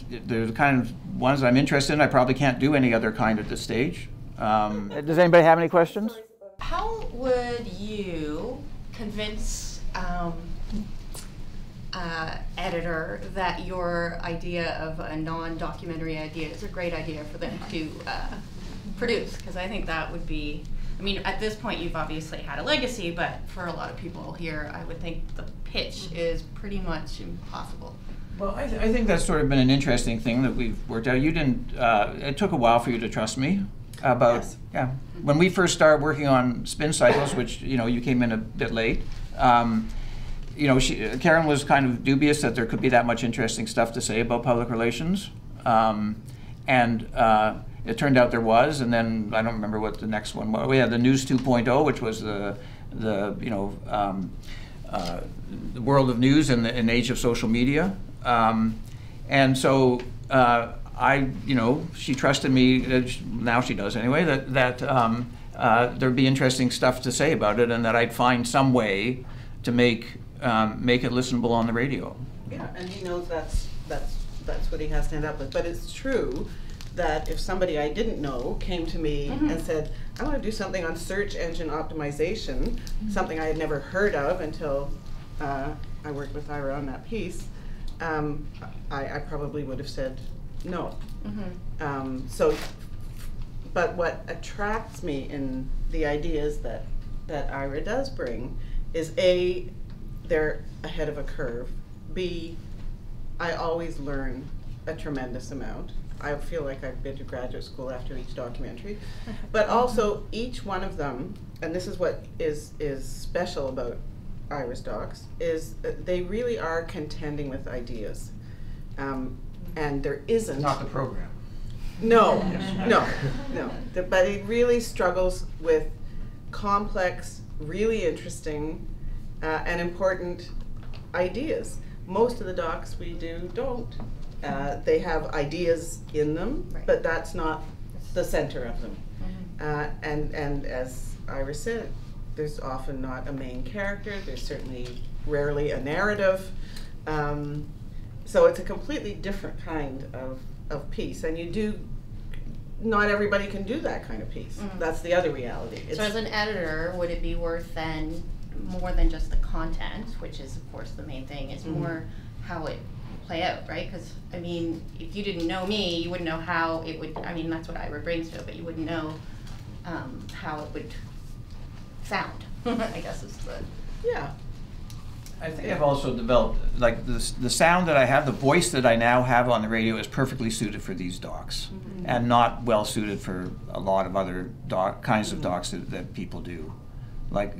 They're the kind of ones I'm interested in. I probably can't do any other kind at this stage. Does anybody have any questions? How would you convince editor that your idea of a non-documentary idea is a great idea for them to produce? Because I think that would be, at this point you've obviously had a legacy, but for a lot of people here, I would think the pitch is pretty much impossible. Well, I think that's sort of been an interesting thing that we've worked out. You didn't, it took a while for you to trust me about, yes. Yeah. When we first started working on spin cycles, which, you came in a bit late, Karen was kind of dubious that there could be that much interesting stuff to say about public relations. It turned out there was, and then I don't remember what the next one was. We had the News 2.0, which was the world of news in the age of social media. And so she trusted me, now she does anyway, that there'd be interesting stuff to say about it, and that I'd find some way to make it listenable on the radio. Yeah, and he knows that's what he has to end up with. But it's true that if somebody I didn't know came to me and said, I want to do something on search engine optimization, something I had never heard of until I worked with Ira on that piece, I probably would have said no. But what attracts me in the ideas that Ira does bring is A, they're ahead of a curve. B, I always learn a tremendous amount. I feel like I've been to graduate school after each documentary. But also each one of them, and this is what is special about Ira's docs, is that they really are contending with ideas. And there isn't... Not the program. No, no. But it really struggles with complex, really interesting, and important ideas. Most of the docs we do don't. They have ideas in them, right, but that's not the center of them. And as Ira said, there's often not a main character. There's certainly rarely a narrative. So it's a completely different kind of piece. And not everybody can do that kind of piece. That's the other reality. So as an editor, would it be worth then more than just the content, which is of course the main thing, is more how it play out, right? Because if you didn't know me, you wouldn't know how it would, that's what Ira brings to it, but you wouldn't know how it would sound, I guess is the... Yeah. I think I've also developed, like, the sound that I have, the voice that I now have on the radio is perfectly suited for these docs, and not well suited for a lot of other kinds of docs that people do. Like,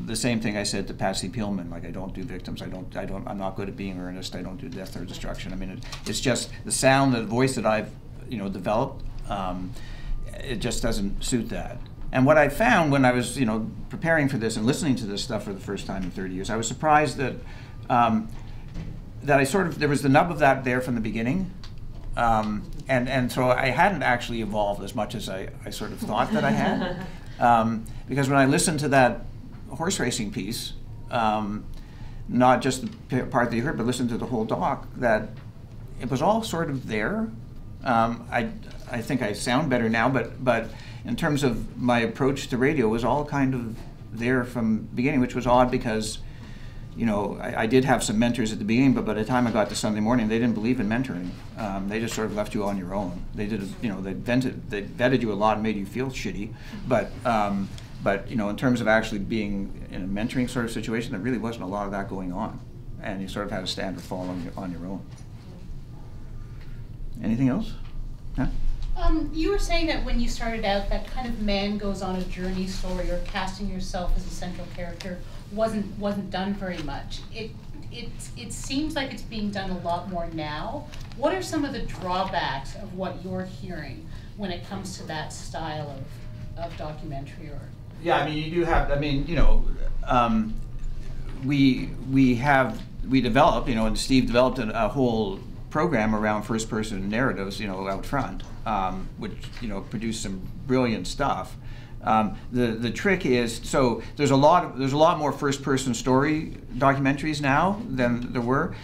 the same thing I said to Patsy Peelman, like, I don't do victims, I'm not good at being earnest, I don't do death or destruction. It's just the sound, the voice that I've, developed, it just doesn't suit that. And what I found when I was, preparing for this and listening to this stuff for the first time in 30 years, I was surprised that there was the nub of that there from the beginning. And so I hadn't actually evolved as much as I sort of thought that I had. Because when I listened to that horse racing piece, not just the part that you heard, but listened to the whole doc, that it was all sort of there. I think I sound better now, but in terms of my approach to radio, it was all kind of there from the beginning, which was odd because, I did have some mentors at the beginning, but by the time I got to Sunday morning, they didn't believe in mentoring. They just sort of left you on your own. They did, they vetted you a lot and made you feel shitty, but in terms of actually being in a mentoring sort of situation, there really wasn't a lot of that going on, and you sort of had to stand or fall on your own. Anything else? Huh? You were saying that when you started out, that kind of man goes on a journey story, or casting yourself as a central character, wasn't done very much. It seems like it's being done a lot more now. What are some of the drawbacks of what you're hearing when it comes to that style of documentary? Or yeah, you do have. we developed, and Steve developed a whole program around first-person narratives, out front, which produced some brilliant stuff. The trick is, so there's a lot more first-person story documentaries now than there were.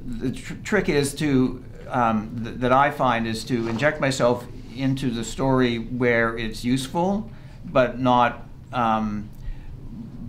The trick is to that I find is to inject myself into the story where it's useful, but not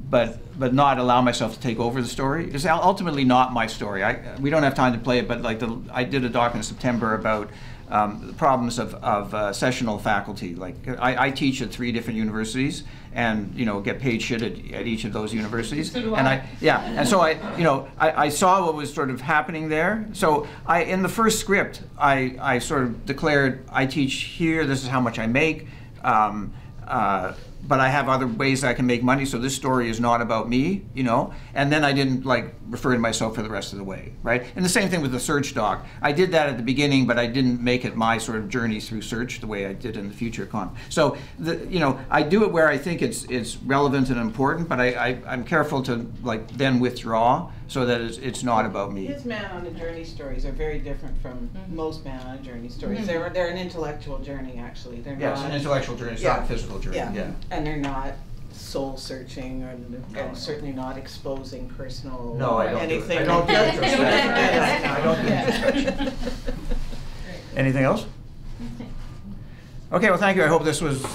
but not allow myself to take over the story. It's ultimately not my story. We don't have time to play it, but like I did a doc in September about the problems of sessional faculty. Like I teach at 3 different universities, and get paid shit at each of those universities. So do and I. and so I saw what was sort of happening there. So in the first script I sort of declared, I teach here. This is how much I make. But I have other ways I can make money, so this story is not about me, And then I didn't refer to myself for the rest of the way, right? And the same thing with the search doc. I did that at the beginning, but I didn't make it my sort of journey through search the way I did in the Future Con. So, I do it where I think it's relevant and important, but I'm careful to then withdraw so that it's not about me. His Man on a Journey stories are very different from most Man on a Journey stories. They're an intellectual journey, actually. They're not, it's an intellectual journey. It's not a physical journey. Yeah. And they're not soul searching, and certainly not exposing personal anything. I don't do it. I don't do it. Anything else? Okay. Well, thank you. I hope this was.